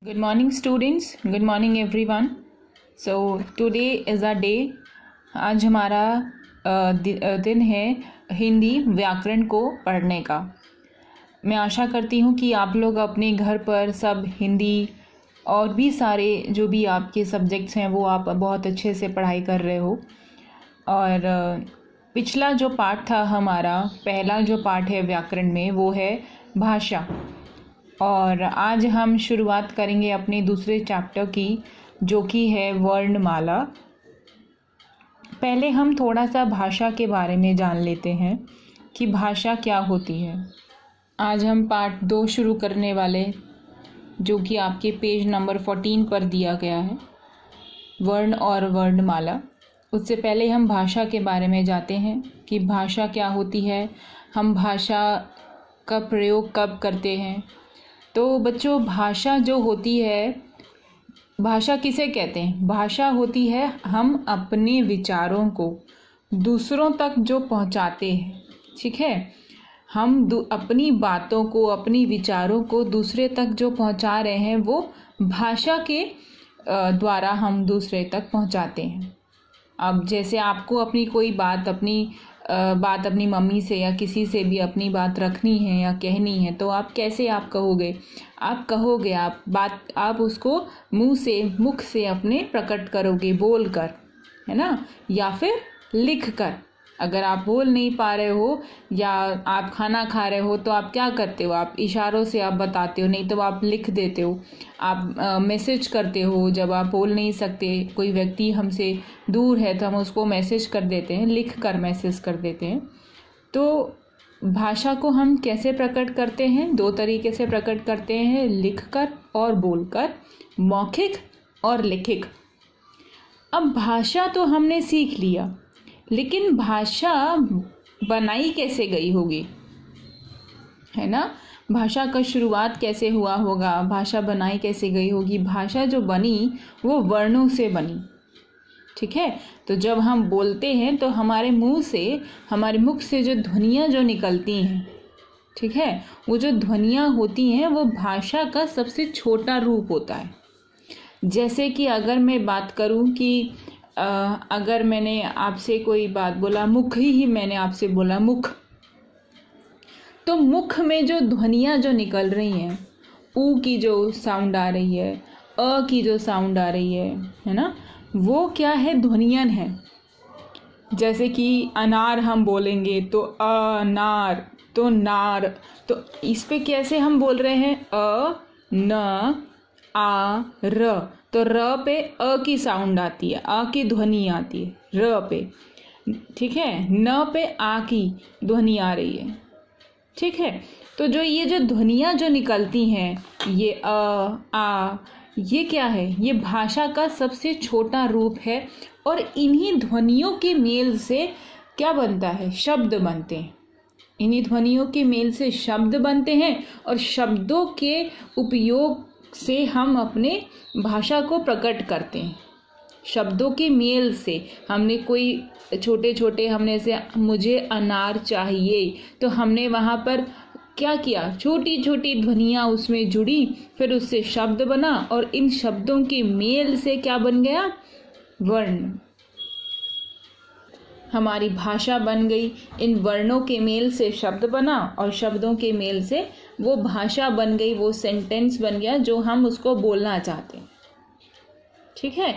Good morning students, good morning everyone. So today is a day. आज हमारा दिन है हिंदी व्याकरण को पढ़ने का। मैं आशा करती हूँ कि आप लोग अपने घर पर सब हिंदी और भी सारे जो भी आपके सब्जेक्ट्स हैं वो आप बहुत अच्छे से पढ़ाई कर रहे हो। और पिछला जो पार्ट था हमारा, पहला जो पार्ट है व्याकरण में वो है भाषा, और आज हम शुरुआत करेंगे अपने दूसरे चैप्टर की जो कि है वर्णमाला। पहले हम थोड़ा सा भाषा के बारे में जान लेते हैं कि भाषा क्या होती है। आज हम पार्ट 2 शुरू करने वाले जो कि आपके पेज नंबर 14 पर दिया गया है, वर्ण और वर्णमाला। उससे पहले हम भाषा के बारे में जाते हैं कि भाषा क्या होती है, हम भाषा का प्रयोग कब करते हैं। तो बच्चों, भाषा जो होती है, भाषा किसे कहते हैं? भाषा होती है हम अपने विचारों को दूसरों तक जो पहुंचाते हैं, ठीक है। हम अपनी बातों को, अपनी विचारों को दूसरे तक जो पहुंचा रहे हैं वो भाषा के द्वारा हम दूसरे तक पहुंचाते हैं। अब जैसे आपको अपनी कोई बात अपनी मम्मी से या किसी से भी अपनी बात रखनी है या कहनी है, तो आप कैसे कहोगे? आप उसको मुख से अपने प्रकट करोगे, बोल कर, है ना, या फिर लिख कर। अगर आप बोल नहीं पा रहे हो या आप खाना खा रहे हो तो आप क्या करते हो? आप इशारों से आप बताते हो, नहीं तो आप लिख देते हो, आप मैसेज करते हो। जब आप बोल नहीं सकते, कोई व्यक्ति हमसे दूर है तो हम उसको मैसेज कर देते हैं, लिख कर मैसेज कर देते हैं। तो भाषा को हम कैसे प्रकट करते हैं? 2 तरीके से प्रकट करते हैं, लिख कर और बोल कर, मौखिक और लिखित। अब भाषा तो हमने सीख लिया, लेकिन भाषा बनाई कैसे गई होगी, है ना? भाषा का शुरुआत कैसे हुआ होगा, भाषा बनाई कैसे गई होगी? भाषा जो बनी वो वर्णों से बनी, ठीक है। तो जब हम बोलते हैं तो हमारे मुख से जो ध्वनियाँ जो निकलती हैं, ठीक है, वो जो ध्वनियाँ होती हैं वो भाषा का सबसे छोटा रूप होता है। जैसे कि अगर मैं बात करूँ कि अगर मैंने आपसे कोई बात बोला, मैंने आपसे बोला मुख, तो मुख में जो ध्वनियाँ जो निकल रही हैं, ऊ की जो साउंड आ रही है, अ की जो साउंड आ रही है ना, वो क्या है? ध्वनियन है। जैसे कि अनार हम बोलेंगे तो अनार, तो नार, तो इस पे कैसे हम बोल रहे हैं? अ न आ र, तो र पे अ की साउंड आती है, आ की ध्वनि आती है र पे, ठीक है। न पे आ की ध्वनि आ रही है, ठीक है। तो जो ये जो ध्वनियाँ जो निकलती हैं, ये आ, ये क्या है? ये भाषा का सबसे छोटा रूप है। और इन्हीं ध्वनियों के मेल से क्या बनता है? शब्द बनते हैं। इन्हीं ध्वनियों के मेल से शब्द बनते हैं, और शब्दों के उपयोग से हम अपने भाषा को प्रकट करते हैं। शब्दों के मेल से हमने कोई छोटे हमने से मुझे अनार चाहिए, तो हमने वहाँ पर क्या किया? छोटी छोटी ध्वनियाँ उसमें जुड़ी, फिर उससे शब्द बना, और इन शब्दों के मेल से क्या बन गया? वर्ण। हमारी भाषा बन गई। इन वर्णों के मेल से शब्द बना, और शब्दों के मेल से वो भाषा बन गई, वो सेंटेंस बन गया जो हम उसको बोलना चाहते हैं, ठीक है।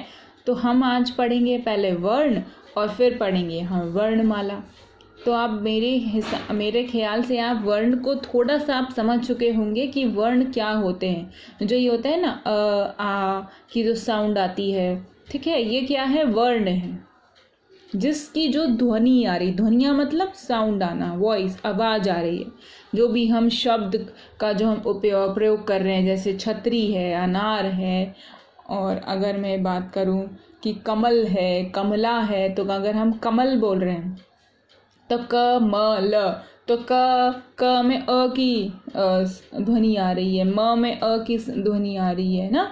तो हम आज पढ़ेंगे पहले वर्ण और फिर पढ़ेंगे हम वर्णमाला। तो आप मेरे ख्याल से आप वर्ण को थोड़ा सा आप समझ चुके होंगे कि वर्ण क्या होते हैं। जो ये होता है ना, आ की जो साउंड आती है, ठीक है, ये क्या है? वर्ण है, जिसकी जो ध्वनि आ रही, ध्वनिया मतलब साउंड आना, वॉइस, आवाज आ रही है। जो भी हम शब्द का जो हम प्रयोग कर रहे हैं, जैसे छतरी है, अनार है, और अगर मैं बात करूं कि कमल है, कमला है, तो अगर हम कमल बोल रहे हैं तो कमल, तो क में अ की ध्वनि आ रही है, म में अ की ध्वनि आ रही है ना।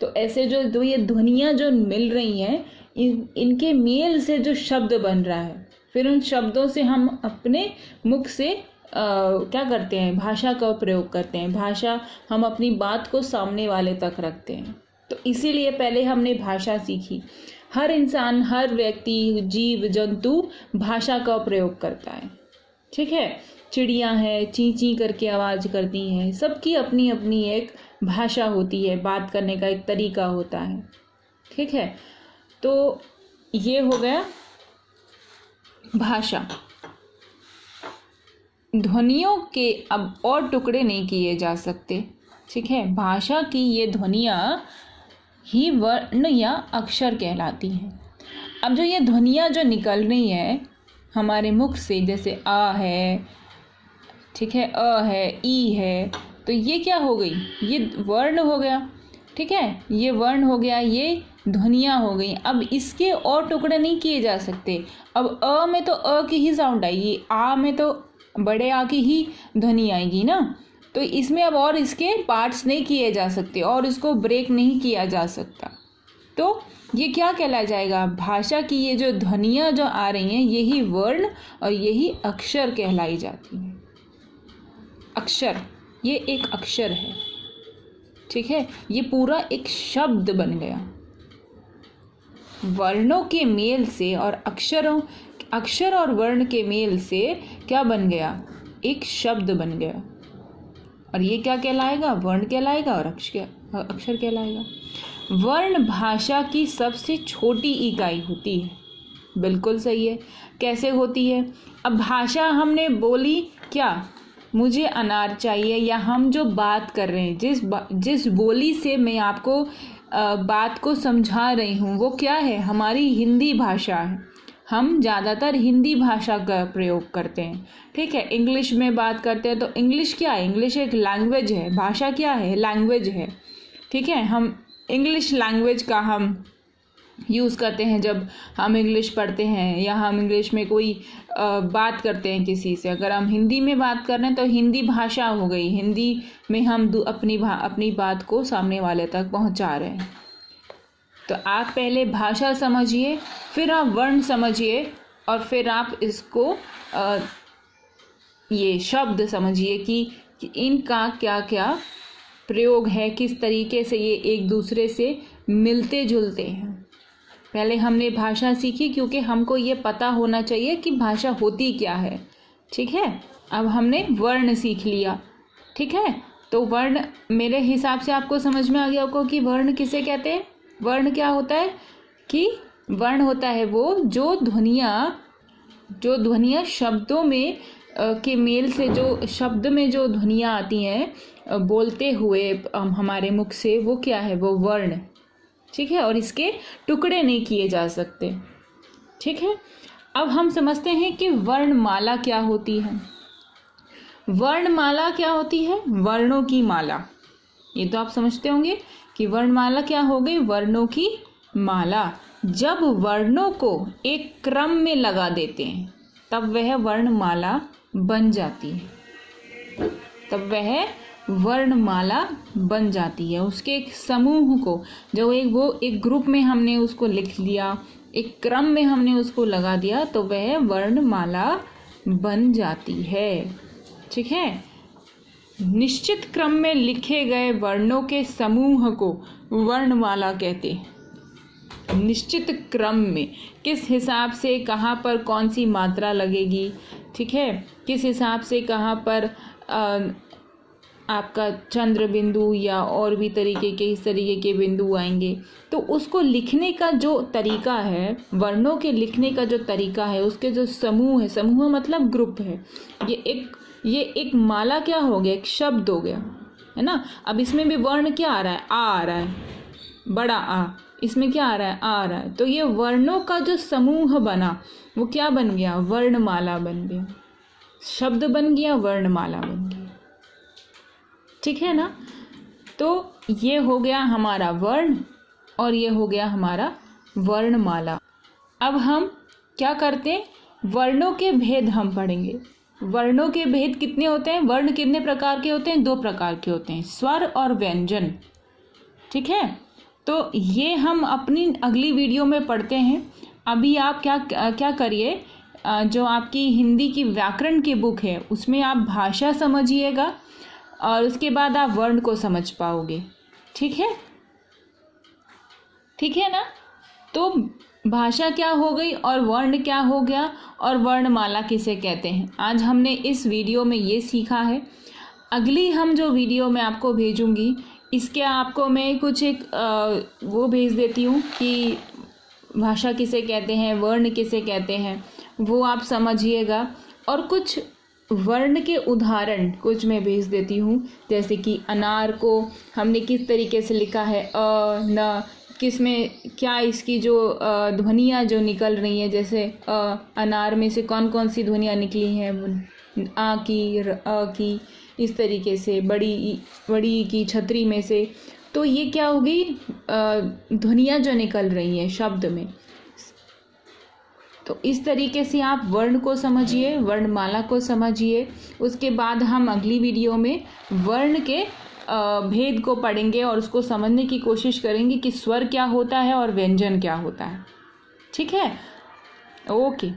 तो ऐसे जो ये ध्वनियाँ जो मिल रही हैं, इनके मेल से जो शब्द बन रहा है, फिर उन शब्दों से हम अपने मुख से क्या करते हैं, भाषा का प्रयोग करते हैं। भाषा, हम अपनी बात को सामने वाले तक रखते हैं। तो इसीलिए पहले हमने भाषा सीखी। हर इंसान, हर व्यक्ति, जीव जंतु भाषा का प्रयोग करता है, ठीक है। चिड़ियाँ हैं, ची ची करके आवाज़ करती हैं, सबकी अपनी अपनी एक भाषा होती है, बात करने का एक तरीका होता है, ठीक है। तो ये हो गया भाषा। ध्वनियों के अब और टुकड़े नहीं किए जा सकते, ठीक है। भाषा की ये ध्वनियाँ ही वर्ण या अक्षर कहलाती हैं। अब जो ये ध्वनियाँ जो निकल रही हैं हमारे मुख से, जैसे आ है, ठीक है, अ है, ई है, तो ये क्या हो गई, ये वर्ण हो गया, ठीक है। ये वर्ण हो गया, ये ध्वनियाँ हो गई। अब इसके और टुकड़े नहीं किए जा सकते। अब अ में तो अ की ही साउंड आएगी, आ में तो बड़े आ की ही ध्वनि आएगी ना। तो इसमें अब और इसके पार्ट्स नहीं किए जा सकते और इसको ब्रेक नहीं किया जा सकता। तो ये क्या कहला जाएगा, भाषा की ये जो ध्वनियाँ जो आ रही हैं यही वर्ण और यही अक्षर कहलाई जाती हैं। अक्षर, ये एक अक्षर है, ठीक है। ये पूरा एक शब्द बन गया। वर्णों के मेल से और अक्षर और वर्ण के मेल से क्या बन गया, एक शब्द बन गया। और ये क्या कहलाएगा, वर्ण कहलाएगा और अक्षर कहलाएगा। वर्ण भाषा की सबसे छोटी इकाई होती है। बिल्कुल सही है। कैसे होती है? अब भाषा हमने बोली क्या, मुझे अनार चाहिए, या हम जो बात कर रहे हैं, जिस बोली से मैं आपको बात को समझा रही हूँ वो क्या है, हमारी हिंदी भाषा है। हम ज़्यादातर हिंदी भाषा का प्रयोग करते हैं, ठीक है। इंग्लिश में बात करते हैं तो इंग्लिश क्या है, इंग्लिश एक लैंग्वेज है। भाषा क्या है, लैंग्वेज है, ठीक है। हम इंग्लिश लैंग्वेज का हम यूज़ करते हैं जब हम इंग्लिश पढ़ते हैं या हम इंग्लिश में कोई बात करते हैं किसी से। अगर हम हिंदी में बात कर रहे हैं तो हिंदी भाषा हो गई, हिंदी में हम अपनी बात को सामने वाले तक पहुंचा रहे हैं। तो आप पहले भाषा समझिए, फिर आप वर्ण समझिए, और फिर आप इसको ये शब्द समझिए कि इनका क्या क्या प्रयोग है, किस तरीके से ये एक दूसरे से मिलते जुलते हैं। पहले हमने भाषा सीखी क्योंकि हमको ये पता होना चाहिए कि भाषा होती क्या है, ठीक है। अब हमने वर्ण सीख लिया, ठीक है। तो वर्ण मेरे हिसाब से आपको समझ में आ गया होगा कि वर्ण किसे कहते हैं। वर्ण क्या होता है कि वर्ण होता है वो जो ध्वनियाँ शब्दों में के मेल से, जो शब्द में जो ध्वनियाँ आती हैं बोलते हुए हमारे मुख से, वो क्या है, वो वर्ण, ठीक है। और इसके टुकड़े नहीं किए जा सकते, ठीक है। अब हम समझते हैं कि वर्णमाला क्या होती है। वर्णमाला क्या होती है, वर्णों की माला। ये तो आप समझते होंगे कि वर्णमाला क्या हो गई, वर्णों की माला। जब वर्णों को एक क्रम में लगा देते हैं तब वह वर्णमाला बन जाती है, वर्णमाला बन जाती है। उसके एक समूह को जो एक ग्रुप में हमने उसको लिख लिया, एक क्रम में हमने उसको लगा दिया, तो वह वर्णमाला बन जाती है, ठीक है। निश्चित क्रम में लिखे गए वर्णों के समूह को वर्णमाला कहते हैं। निश्चित क्रम में, किस हिसाब से कहाँ पर कौन सी मात्रा लगेगी, ठीक है, किस हिसाब से कहाँ पर आपका चंद्र बिंदु या और भी तरीके के इस तरीके के बिंदु आएंगे, तो उसको लिखने का जो तरीका है, वर्णों के लिखने का जो तरीका है, उसके जो समूह है, समूह मतलब ग्रुप है, ये एक माला क्या हो गया, एक शब्द हो गया, है ना। अब इसमें भी वर्ण क्या आ रहा है, आ रहा है, बड़ा आ, इसमें क्या आ रहा है, आ रहा है। तो ये वर्णों का जो समूह बना वो क्या बन गया, वर्णमाला बन गया, शब्द बन गया, वर्णमाला बन गया, ठीक है ना। तो ये हो गया हमारा वर्ण और ये हो गया हमारा वर्णमाला। अब हम क्या करते हैं, वर्णों के भेद हम पढ़ेंगे। वर्णों के भेद कितने होते हैं, वर्ण कितने प्रकार के होते हैं, 2 प्रकार के होते हैं, स्वर और व्यंजन, ठीक है। तो ये हम अपनी अगली वीडियो में पढ़ते हैं। अभी आप क्या करिए, जो आपकी हिंदी की व्याकरण की बुक है उसमें आप भाषा समझिएगा और उसके बाद आप वर्ण को समझ पाओगे। ठीक है, ठीक है ना। तो भाषा क्या हो गई और वर्ण क्या हो गया और वर्णमाला किसे कहते हैं, आज हमने इस वीडियो में ये सीखा है। अगली हम जो वीडियो मैं आपको भेजूंगी इसके आपको मैं कुछ एक वो भेज देती हूँ कि भाषा किसे कहते हैं, वर्ण किसे कहते हैं, वो आप समझिएगा। और कुछ वर्ण के उदाहरण कुछ मैं भेज देती हूँ, जैसे कि अनार को हमने किस तरीके से लिखा है, अ न, किस में क्या इसकी जो ध्वनियाँ जो निकल रही हैं, जैसे अनार में से कौन कौन सी ध्वनियाँ निकली हैं, आ की, अ की, इस तरीके से बड़ी की छतरी में से। तो ये क्या हो गई, ध्वनियाँ जो निकल रही हैं शब्द में। तो इस तरीके से आप वर्ण को समझिए, वर्णमाला को समझिए। उसके बाद हम अगली वीडियो में वर्ण के भेद को पढ़ेंगे और उसको समझने की कोशिश करेंगे कि स्वर क्या होता है और व्यंजन क्या होता है। ठीक है, ओके।